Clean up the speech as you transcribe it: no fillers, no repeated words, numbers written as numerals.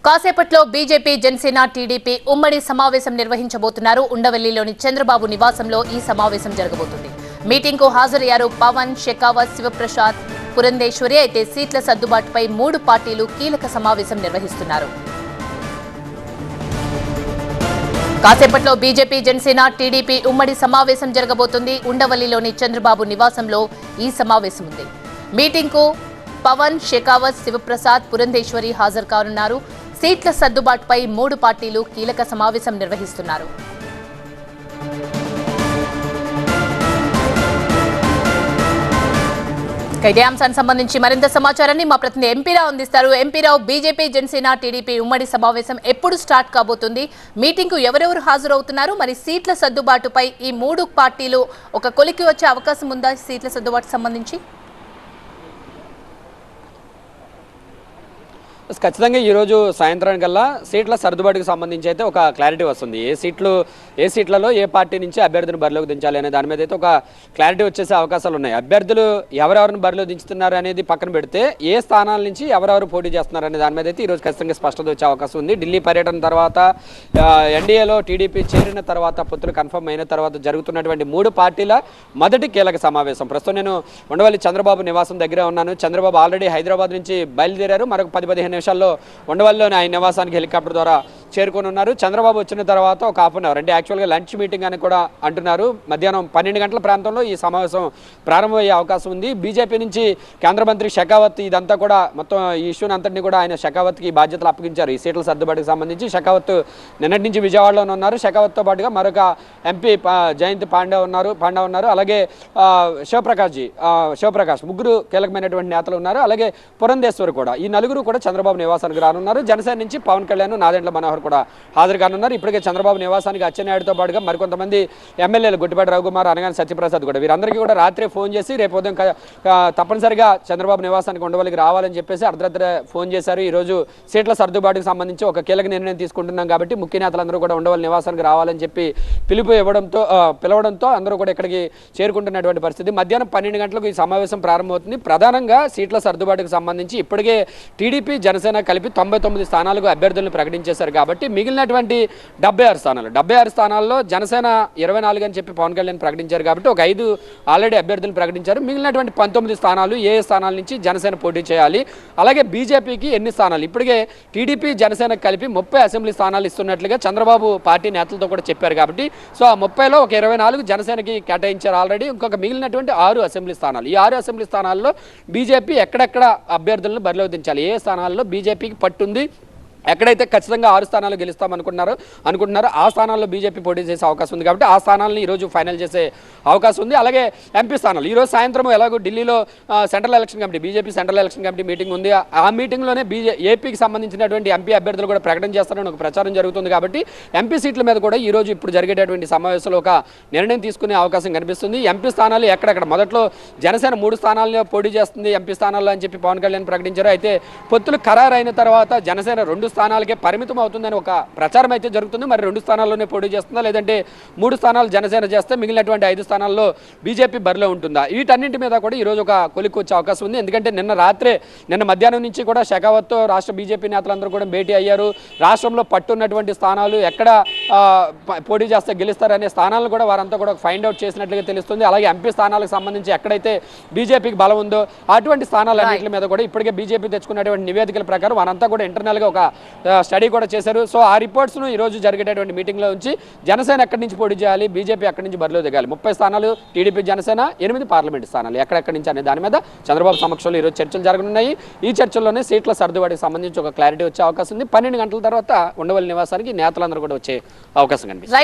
కాసేపట్లో BJP Janasena TDP ఉమ్మడి సమావేశం నిర్వహించబోతున్నారు. ఉండవల్లిలోని చంద్రబాబు నివాసంలో ఈ సమావేశం జరగబోతుంది. మీటింగ్ కు హాజరయ్యారు పవన్, షెకావత్, శివప్రసాద్, పురంధేశ్వరి. అయితే సీట్ల సర్దుబాటుపై 3 పార్టీలు కీలక సమావేశం నిర్వహిస్తున్నారు. కాసేపట్లో బీజేపీ జనసేన టీడీపీ ఉమ్మడి సమావేశం జరగబోతుంది. ఉండవల్లిలోని చంద్రబాబు నివాసంలో ఈ సమావేశం ఉంది. మీటింగ్ కు పవన్, షెకావత్, శివప్రసాద్, పురంధేశ్వరి హాజరు కానున్నారు. సీట్ల సర్దుబాటుపై 3 పార్టీలు కీలక సమావేశం నిర్వహిస్తున్నారు. ఇదే అంశానికి సంబంధించి మరింత సమాచారాన్ని మా ప్రతినిధి ఎంపీరావు అందిస్తారు. ఎంపీరావు, బీజేపీ జనసేన టీడీపీ ఉమ్మడి సమావేశం ఎప్పుడు స్టార్ట్ కాబోతుంది? మీటింగ్ కు ఎవరెవరు హాజరవుతున్నారు? మరి సీట్ల సర్దుబాటుపై ఈ 3 పార్టీలు ఒక కొలికి వచ్చే అవకాశం ఉందా? సీట్ల సర్దుబాటుకు సంబంధించి ఖచ్చితంగా ఈరోజు సాయంత్రానికల్లా సీట్ల సర్దుబాటుకు సంబంధించి అయితే ఒక క్లారిటీ వస్తుంది. ఏ సీట్లలో ఏ పార్టీ నుంచి అభ్యర్థిని బరిలోకి దించాలి అనే దాని మీద అయితే ఒక క్లారిటీ వచ్చేసే అవకాశాలు ఉన్నాయి. అభ్యర్థులు ఎవరెవరిని బరిలో దించుతున్నారు అనేది పక్కన పెడితే ఏ స్థానాల నుంచి ఎవరెవరు పోటీ చేస్తున్నారు అనే దాని మీద అయితే ఈరోజు ఖచ్చితంగా స్పష్టత వచ్చే అవకాశం ఉంది. ఢిల్లీ పర్యటన తర్వాత, ఎన్డీఏలో టీడీపీ చేరిన తర్వాత, పొత్తులు కన్ఫర్మ్ అయిన తర్వాత జరుగుతున్నటువంటి 3 పార్టీల మొదటి కీలక సమావేశం. ప్రస్తుతం నేను ఉండవల్లి చంద్రబాబు నివాసం దగ్గర ఉన్నాను. చంద్రబాబు ఆల్రెడీ హైదరాబాద్ నుంచి బయలుదేరారు. మరొక 10-15 నిమిషాల్లో ఉండవల్లిలోని ఆయన నివాసానికి హెలికాప్టర్ ద్వారా చేరుకొని ఉన్నారు. చంద్రబాబు వచ్చిన తర్వాత ఒక హాఫ్ అన్ అవర్, అంటే యాక్చువల్గా లంచ్ మీటింగ్ అని కూడా అంటున్నారు. మధ్యాహ్నం 12 గంటల ప్రాంతంలో ఈ సమావేశం ప్రారంభమయ్యే అవకాశం ఉంది. బీజేపీ నుంచి కేంద్ర మంత్రి షెకావత్ ఇదంతా కూడా మొత్తం ఈ ఇష్యూని అంతటినీ కూడా ఆయన షెకావత్కి బాధ్యతలు అప్పగించారు. ఈ సీట్ల సర్దుబాటుకు సంబంధించి షెకావత్ నిన్నటి నుంచి విజయవాడలోనే ఉన్నారు. షెకావత్తో పాటుగా మరొక ఎంపీ జయంత్ పాండే ఉన్నారు. అలాగే శివప్రకాష్ ముగ్గురు కీలకమైనటువంటి నేతలు ఉన్నారు. అలాగే పురంధేశ్వరి కూడా. ఈ నలుగురు కూడా చంద్రబాబు నివాసానికి రానున్నారు. జనసేన నుంచి పవన్ కళ్యాణ్, నాదెండ్ల మనోహర్ కూడా హాజరు కానున్నారు. ఇప్పటికే చంద్రబాబు నివాసానికి అచ్చెన్నాయుడుతో పాటుగా మరికొంతమంది ఎమ్మెల్యేలు, గుట్టిపాటి రఘుకుమార్, అనగాని సత్యప్రసాద్ కూడా, వీరందరికీ కూడా రాత్రి ఫోన్ చేసి రేపు ఉదయం తప్పనిసరిగా చంద్రబాబు నివాసానికి ఉండవల్లికి రావాలని చెప్పేసి అర్ధరాత్రి ఫోన్ చేశారు. ఈరోజు సీట్ల సర్దుబాటుకు సంబంధించి ఒక కీలక నిర్ణయం తీసుకుంటున్నాం కాబట్టి ముఖ్య నేతలందరూ కూడా ఉండవల్లి నివాసానికి రావాలని చెప్పి పిలవడంతో అందరూ కూడా ఇక్కడికి చేరుకుంటున్నటువంటి పరిస్థితి. మధ్యాహ్నం 12 గంటలకు ఈ సమావేశం ప్రారంభమవుతుంది. ప్రధానంగా సీట్ల సర్దుబాటుకు సంబంధించి ఇప్పటికే టీడీపీ, జనసేన కలిపి 99 స్థానాలకు అభ్యర్థులను ప్రకటించేశారు కాబట్టి మిగిలినటువంటి 76 స్థానాల్లో జనసేన 24 అని చెప్పి పవన్ కళ్యాణ్ ప్రకటించారు కాబట్టి ఒక 5 ఆల్రెడీ అభ్యర్థులు ప్రకటించారు. మిగిలినటువంటి 19 స్థానాలు ఏ స్థానాల నుంచి జనసేన పోటీ చేయాలి, అలాగే బీజేపీకి ఎన్ని స్థానాలు, ఇప్పటికే టీడీపీ, జనసేన కలిపి 30 అసెంబ్లీ స్థానాలు ఇస్తున్నట్లుగా చంద్రబాబు పార్టీ నేతలతో కూడా చెప్పారు కాబట్టి సో ఆ 30లో ఒక 24 జనసేనకి కేటాయించారు ఆల్రెడీ. ఇంకొక మిగిలినటువంటి 6 అసెంబ్లీ స్థానాలు. ఈ 6 అసెంబ్లీ స్థానాల్లో బీజేపీ ఎక్కడెక్కడ అభ్యర్థులను బరిలోకి దించాలి, ఏ స్థానాల్లో బీజేపీకి పట్టుంది, ఎక్కడైతే ఖచ్చితంగా 6 స్థానాలు అనుకుంటున్నారో ఆ స్థానాల్లో బీజేపీ పోటీ చేసే అవకాశం ఉంది కాబట్టి ఆ స్థానాలను ఈరోజు ఫైనల్ చేసే అవకాశం ఉంది. అలాగే ఎంపీ స్థానాలు ఈరోజు సాయంత్రం ఎలాగో ఢిల్లీలో central election committee, BJP central election committee meeting ఉంది. ఆ మీటింగ్లోనే ఏపీకి సంబంధించినటువంటి ఎంపీ అభ్యర్థులు కూడా ప్రకటన చేస్తారని ఒక ప్రచారం జరుగుతుంది కాబట్టి ఎంపీ సీట్ల మీద కూడా ఈరోజు ఇప్పుడు జరిగేటటువంటి సమావేశంలో ఒక నిర్ణయం తీసుకునే అవకాశం కనిపిస్తుంది. ఎంపీ స్థానాలు ఎక్కడెక్కడ, మొదట్లో జనసేన 3 స్థానాల్లో పోటీ చేస్తుంది ఎంపీ స్థానాల్లో అని చెప్పి పవన్ కళ్యాణ్ ప్రకటించారు. అయితే పొత్తులు ఖరారైన తర్వాత జనసేన 2 స్థానాలకే పరిమితం అవుతుందని ఒక ప్రచారం అయితే జరుగుతుంది. మరి 2 స్థానాల్లోనే పోటీ చేస్తుందా, లేదంటే 3 స్థానాలు జనసేన చేస్తే మిగిలినటువంటి 5 స్థానాల్లో బీజేపీ బరిలో ఉంటుందా, వీటన్నింటి మీద కూడా ఈరోజు ఒక కొలిక్కి వచ్చే అవకాశం ఉంది. ఎందుకంటే నిన్న మధ్యాహ్నం నుంచి కూడా షెకావత్తో రాష్ట్ర బీజేపీ నేతలందరూ కూడా భేటీ అయ్యారు. రాష్ట్రంలో పట్టున్నటువంటి స్థానాలు ఎక్కడ పోటీ చేస్తే గెలుస్తారనే స్థానాలను కూడా వారంతా కూడా ఫైండ్ అవుట్ చేసినట్లుగా తెలుస్తుంది. అలాగే ఎంపీ స్థానాలకు సంబంధించి ఎక్కడైతే బీజేపీకి బలం ఉందో అటువంటి స్థానాలన్నింటి మీద కూడా ఇప్పటికే బీజేపీ తెచ్చుకున్నటువంటి నివేదికల ప్రకారం వారంతా కూడా ఇంటర్నల్గా ఒక స్టడీ కూడా చేశారు. సో ఆ రిపోర్ట్స్ను ఈరోజు జరిగేటటువంటి మీటింగ్లో ఉంచి జనసేన ఎక్కడి నుంచి పోటీ చేయాలి, బీజేపీ ఎక్కడి నుంచి బరిలో దిగాలి, 30 స్థానాలు టీడీపీ, జనసేన 8 పార్లమెంటు స్థానాలు ఎక్కడెక్కడి నుంచి అనే దాని మీద చంద్రబాబు సమక్షంలో ఈరోజు చర్చలు జరగనున్నాయి. ఈ చర్చల్లోనే సీట్ల సర్దుబాటుకి సంబంధించి ఒక క్లారిటీ వచ్చే అవకాశం ఉంది. 12 గంటల తర్వాత ఉండవల్లి నివాసానికి నేతలందరూ కూడా వచ్చే అవకాశం కనిపిస్తుంది.